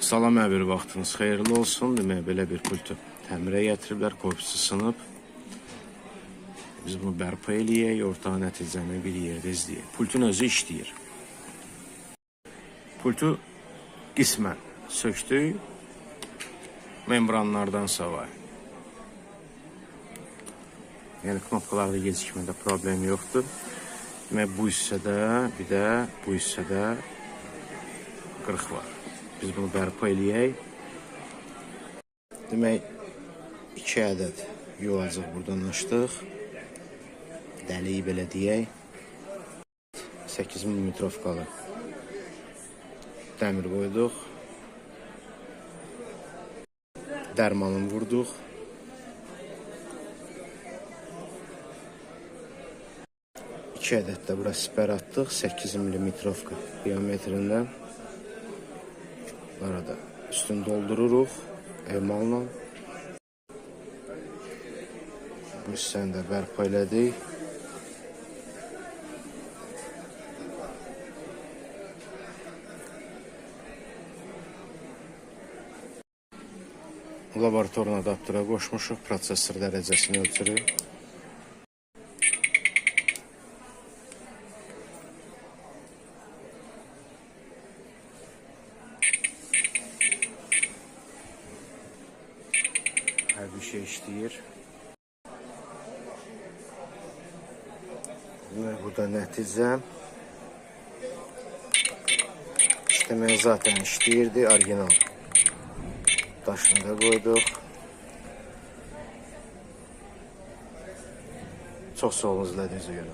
Salam, hər bir vaxtınız xeyirli olsun. Demək, belə bir pultu təmirə gətiriblər, korpusu sınıb. Biz bunu bərpa eləyək, ortaq nəticəni bir yerdə izləyək. Pultun özü işləyir. Pultu qismən söktük, membranlardan savay. Yəni, knopkalarda gecikmədə problem yoxdur. Demək, bu hissədə, bir də bu hissədə qırıq var. Biz bunu bərpa eləyək. Demək, 2 ədəd yuvacıq buradan açdıq. Dəliyi belə deyək. 8 milimetrovkalı dəmir qoyduq. Dərmanını vurduq. İki ədəd də bura siper atdıq. 8 milimetrovka diametrində. Arada üstünü doldururuq emalla. Bu hissəni də bərpa elədik. Laboratorun adaptera qoşmuşuq, prosesor dərəcəsini ölçürük. Hər bir şey işləyir. Burada nəticə. İşləməyə zaten işləyirdi, orijinal. Daşını da qoyduq. Çox sağ olun, izlədiyiniz üçün.